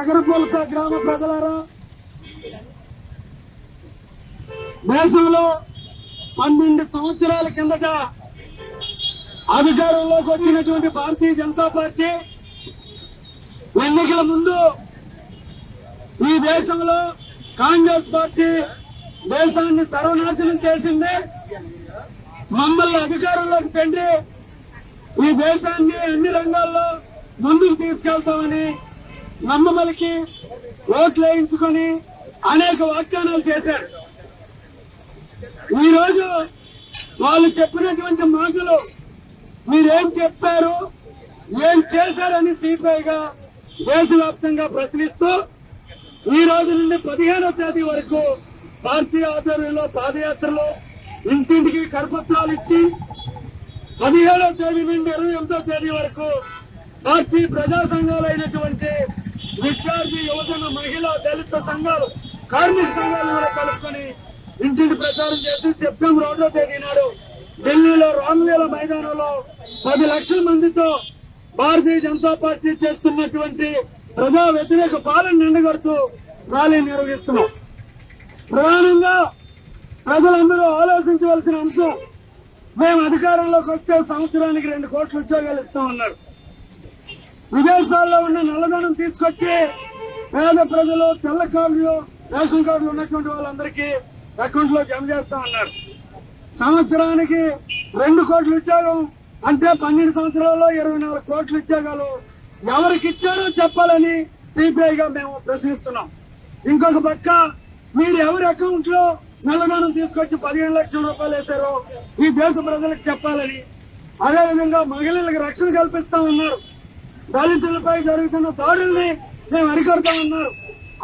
తగరపొలస గ్రామ ప్రజలారా, దేశంలో 12 సంవత్సరాల కిందట అధికారంలోకి వచ్చినటువంటి భారతీయ జనతా పార్టీ ఎన్నికల ముందు ఈ దేశంలో కాంగ్రెస్ పార్టీ దేశాన్ని సర్వనాశనం చేసింది. మమ్మల్ని అధికారంలోకి పెండి ఈ దేశాన్ని అన్ని రంగాల్లో ముందుకు తీసుకెళ్తామని నమ్మమలికి ఓట్లు వేయించుకొని అనేక వాగ్దానాలు చేశారు. ఈ రోజు వాళ్ళు చెప్పినటువంటి మాటలు మీరేం చెప్పారు, ఏం చేశారని సిపిఐగా దేశవ్యాప్తంగా ప్రశ్నిస్తూ ఈ రోజు నుండి 15వ తేదీ వరకు పార్టీ ఆధ్వర్యంలో పాదయాత్రలు, ఇంటింటికి కరపత్రాలు ఇచ్చి 17వ తేదీ నుండి 28వ తేదీ వరకు పార్టీ ప్రజా సంఘాలైనటువంటి విద్యార్థి, యువజన, మహిళా, దళిత సంఘాలు, కార్మిక సంఘాలు కూడా కలుపుకొని ఇంటింటి ప్రచారం చేసి సెప్టెంబర్ 1వ తేదీ నాడు ఢిల్లీలో రామ్లీలా మైదానంలో 10 లక్షల మందితో భారతీయ జనతా పార్టీ చేస్తున్నటువంటి ప్రజా వ్యతిరేక పాలన ఎండగడుతూ ర్యాలీ నిర్వహిస్తున్నాం. ప్రధానంగా ప్రజలందరూ ఆలోచించవలసిన అంశం, మేము అధికారంలోకి వస్తే సంవత్సరానికి 2 కోట్ల ఉద్యోగాలు ఇస్తామన్నారు. విదేశాల్లో ఉన్న నల్లధనం తీసుకొచ్చి పేద ప్రజలు, తెల్ల కార్డులు, రేషన్ కార్డులు ఉన్నటువంటి వాళ్ళందరికీ అకౌంట్ లో జమ చేస్తామన్నారు. సంవత్సరానికి 2 కోట్ల ఉద్యోగం అంటే 12 సంవత్సరాల్లో 24 కోట్ల ఉద్యోగాలు ఎవరికి ఇచ్చారో చెప్పాలని సిపిఐగా మేము ప్రశ్నిస్తున్నాం. ఇంకొక పక్క మీరు ఎవరి అకౌంట్ లో నల్లధనం తీసుకొచ్చి 15 లక్షల రూపాయలు వేశారో ఈ దేశ ప్రజలకు చెప్పాలని, అదేవిధంగా మహిళలకు రక్షణ కల్పిస్తామన్నారు. దళితులపై జరుగుతున్న దాడుల్ని మేము అరికడతామన్నారు.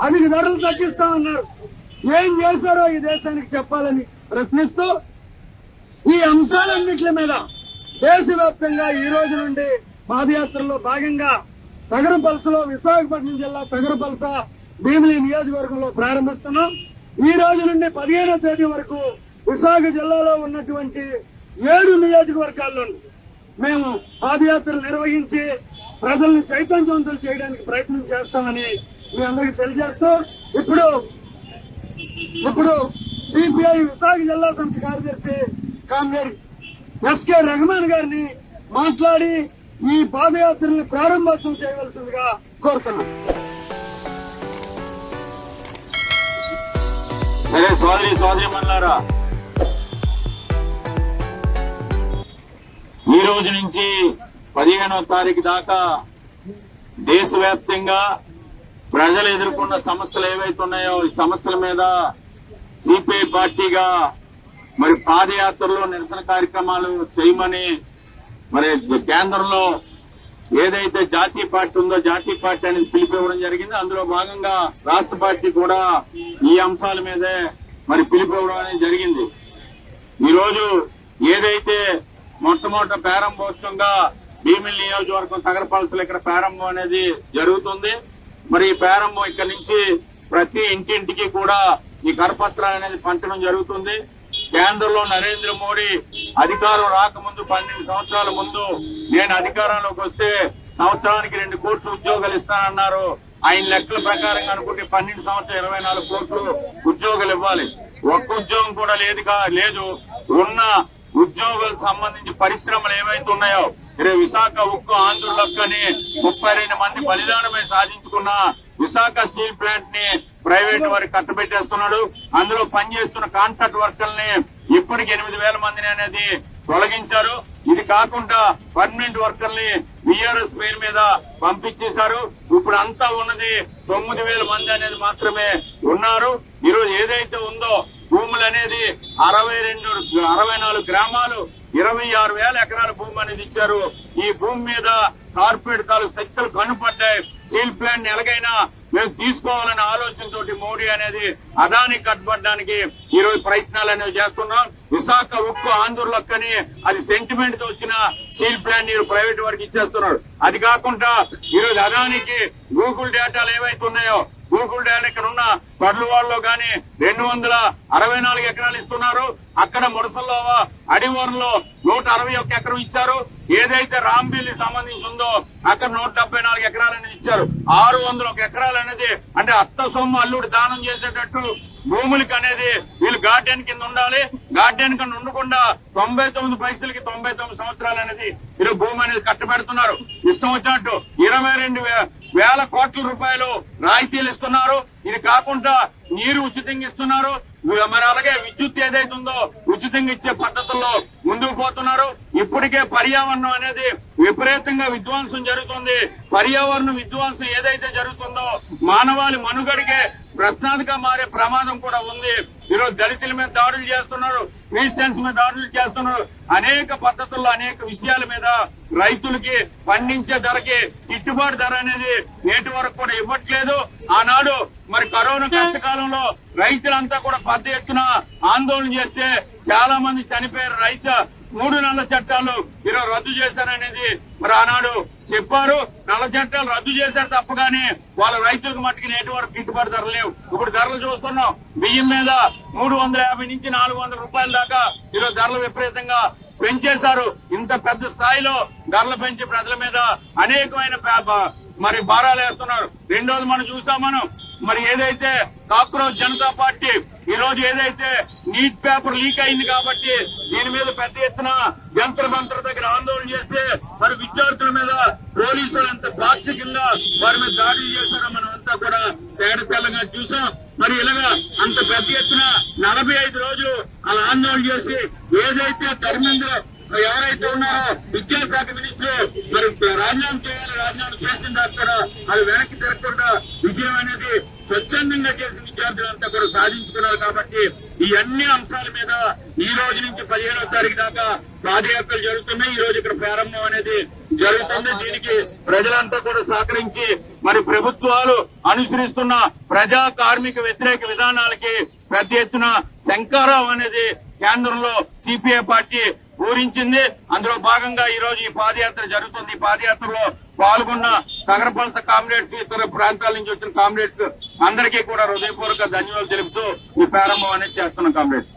అధిక ధరలు తగ్గిస్తామన్నారు. ఏం చేశారో ఈ దేశానికి చెప్పాలని ప్రశ్నిస్తూ ఈ అంశాలన్నింటి మీద దేశవ్యాప్తంగా ఈ రోజు నుండి పాదయాత్రలో భాగంగా తగరపల్సలో, విశాఖపట్నం జిల్లా తగరపల్స భీమిలి నియోజకవర్గంలో ప్రారంభిస్తున్నాం. ఈ రోజు నుండి 15వ తేదీ వరకు విశాఖ జిల్లాలో ఉన్నటువంటి 7 నియోజకవర్గాల్లో మేము పాదయాత్రలు నిర్వహించి ప్రజల్ని చైతన్యవంతులు చేయడానికి ప్రయత్నం చేస్తామని మీ అందరికీ తెలియజేస్తూ ఇప్పుడు సిపిఐ విశాఖ జిల్లా సమితి కార్యదర్శి కామ్రేడ్ ఎస్కే రెహమాన్ గారిని మాట్లాడి ఈ పాదయాత్రని ప్రారంభోత్సవం చేయవలసిందిగా కోరుతున్నాం. సరే సోదరీమణులారా, ఈ రోజు నుంచి 15వ తారీఖు దాకా దేశవ్యాప్తంగా ప్రజలు ఎదుర్కొన్న సమస్యలు ఏవైతే ఉన్నాయో ఈ సమస్యల మీద సిపిఐ పార్టీగా మరి పాదయాత్రలో నిరసన కార్యక్రమాలు చేయమని మరి కేంద్రంలో ఏదైతే జాతీయ పార్టీ ఉందో జాతీయ పార్టీ అనేది పిలిపివ్వడం జరిగింది. అందులో భాగంగా రాష్ట్ర పార్టీ కూడా ఈ అంశాల మీదే మరి పిలిపివ్వడం అనేది జరిగింది. ఈ రోజు ఏదైతే మొట్టమొదట ప్రారంభోత్సవంగా భీమిలి నియోజకవర్గం తగరపల్సలో ఇక్కడ ప్రారంభం అనేది జరుగుతుంది. మరి ఈ ప్రారంభం ఇక్కడ నుంచి ప్రతి ఇంటింటికి కూడా ఈ కరపత్రాలు అనేది పంచడం జరుగుతుంది. కేంద్రంలో నరేంద్ర మోడీ అధికారం రాకముందు 12 సంవత్సరాల ముందు నేను అధికారంలోకి వస్తే సంవత్సరానికి 2 కోట్ల ఉద్యోగాలు ఇస్తానన్నారు. ఆయన లెక్కల ప్రకారంగా అనుకుంటే 12 సంవత్సరాలు 24 కోట్లు ఉద్యోగాలు ఇవ్వాలి. ఒక్క ఉద్యోగం కూడా లేదు. ఉన్న ఉద్యోగులకు సంబంధించి పరిశ్రమలు ఏవైతే ఉన్నాయో విశాఖ ఉక్కు, ఆంధ్రులకు అని 32 మంది బలిదానమై సాధించుకున్న విశాఖ స్టీల్ ప్లాంట్ ని ప్రైవేట్ వారికి కట్టబెట్టేస్తున్నాడు. అందులో పనిచేస్తున్న కాంట్రాక్ట్ వర్కర్లని ఇప్పటికి 8,000 మందిని అనేది తొలగించారు. ఇది కాకుండా పర్మనెంట్ వర్కర్ని విఆర్ఎస్ పేరు మీద పంపించేశారు. ఇప్పుడు అంతా ఉన్నది 9,000 మంది అనేది మాత్రమే ఉన్నారు. ఈరోజు ఏదైతే ఉందో భూములు అనేది 64 గ్రామాలు 26,000 ఎకరాల భూమి అనేది ఇచ్చారు. ఈ భూమి మీద కార్పొరేట్ తాలూకు శక్తులు కనుపడ్డాయి. స్టీల్ ప్లాంట్ ఎలాగైనా మేము తీసుకోవాలనే ఆలోచనతోటి మోడీ అనేది అదాని కట్టబడ్డానికి ఈ రోజు ప్రయత్నాలు అనేవి చేస్తున్నాం. విశాఖ ఉక్కు, ఆంధ్రులకు అని అది సెంటిమెంట్ తో వచ్చిన స్టీల్ ప్లాంట్ ప్రైవేట్ వారికి ఇచ్చేస్తున్నాడు. అది కాకుండా ఈ రోజు అదానికి గూగుల్ డేటాలు ఏవైతే ఉన్నాయో గూగుల్ డేటా ఇక్కడ ఉన్న తర్లువాడలో గాని 264 ఎకరాలు ఇస్తున్నారు. అక్కడ మురసల్లో అడివరంలో 161 ఎకరం ఇచ్చారు. ఏదైతే రాంబిల్లి సంబంధించి ఉందో అక్కడ 174 ఎకరాలు అనేది ఇచ్చారు. 601 ఎకరాలు అనేది అంటే అత్త సొమ్ము అల్లుడు దానం చేసేటట్టు భూములకి అనేది వీళ్ళు గార్డెన్ కింద ఉండాలి. గార్డెన్ కింద ఉండకుండా 99 పైసలకి 99 సంవత్సరాలు అనేది వీళ్ళు భూమి అనేది కట్టబెడుతున్నారు. ఇష్టం వచ్చినట్టు 22,000 కోట్ల రూపాయలు రాయితీలు ఇస్తున్నారు. ఇది కాకుండా నీరు ఉచితంగా ఇస్తున్నారు. మరి అలాగే విద్యుత్ ఏదైతే ఉందో ఉచితంగా ఇచ్చే పద్ధతుల్లో ముందుకు పోతున్నారు. ఇప్పటికే పర్యావరణం అనేది విపరీతంగా విధ్వంసం జరుగుతుంది. పర్యావరణ విధ్వంసం ఏదైతే జరుగుతుందో మానవాళి మనుగడికే ప్రశ్నార్థంగా మారే ప్రమాదం కూడా ఉంది. ఈరోజు దళితుల మీద దాడులు చేస్తున్నారు, క్రిస్టియన్స్ మీద దాడులు చేస్తున్నారు. అనేక పద్ధతుల్లో అనేక విషయాల మీద రైతులకి పండించే ధరకి గిట్టుబాటు ధర అనేది నేటి వరకు కూడా ఇవ్వట్లేదు. ఆనాడు మరి కరోనా కష్టకాలంలో రైతులంతా కూడా పెద్ద ఎత్తున ఆందోళన చేస్తే చాలా మంది చనిపోయారు. రైతు 3 నల్ల చట్టాలు ఈరోజు రద్దు చేశారనేది మరి ఆనాడు చెప్పారు. నల్ల చట్టాలు రద్దు చేశారు తప్పగానే వాళ్ళ రైతులకు మట్టుకు నేటి వరకు గిట్టుబాటు ధరలు లేవు. ఇప్పుడు ధరలు చూస్తున్నాం. బియ్యం మీద 350 నుంచి 400 రూపాయల దాకా ఈరోజు ధరలు విపరీతంగా పెంచేశారు. ఇంత పెద్ద స్థాయిలో ధరలు పెంచి ప్రజల మీద అనేకమైన మరి భారాలు వేస్తున్నారు. రెండోది మనం చూసాం. మరి ఏదైతే కాక్రోచ్ జనతా పార్టీ ఈ రోజు ఏదైతే నీట్ పేపర్ లీక్ అయింది కాబట్టి దీని మీద పెద్ద ఎత్తున జంతర్ మంతర్ దగ్గర ఆందోళన చేస్తే మరి విద్యార్థుల మీద పోలీసులు అంత పాక్షికంగా వారి మీద దాడులు చేశారో మనం అంతా కూడా తేడతెల్లంగా చూసాం. మరి ఇలాగా అంత పెద్ద ఎత్తున 45 రోజులు అలా ఆందోళన చేసి ఏదైతే ధర్మేంద్ర ఎవరైతే ఉన్నారో విద్యాశాఖ మినిస్టర్ మరి రాజీనామా చేయాలి, రాజీనామా చేసిన దాకా కూడా అది వెనక్కి తిరగకుండా విజయం అనేది స్వచ్ఛందంగా చేసిన విద్యార్థులంతా కూడా సాధించుకున్నారు. కాబట్టి ఈ అన్ని అంశాల మీద ఈ రోజు నుంచి 15వ తారీఖు దాకా పాదయాత్రలు జరుగుతున్నాయి. ఈ రోజు ఇక్కడ ప్రారంభం అనేది జరుగుతుంది. దీనికి ప్రజలంతా కూడా సహకరించి మరి ప్రభుత్వాలు అనుసరిస్తున్న ప్రజా కార్మిక వ్యతిరేక విధానాలకి పెద్ద ఎత్తున శంకారావు అనేది కేంద్రంలో సిపిఐ పార్టీ పూరించింది. అందులో భాగంగా ఈ రోజు ఈ పాదయాత్ర జరుగుతుంది. ఈ పాదయాత్రలో పాల్గొన్న నగరపాలక కామ్రేడ్స్, ఇతర ప్రాంతాల నుంచి వచ్చిన కామ్రేడ్స్ అందరికీ కూడా హృదయపూర్వక ధన్యవాదాలు తెలుపుతూ ఈ ప్రారంభం అనేది చేస్తున్నాం కామ్రేడ్స్.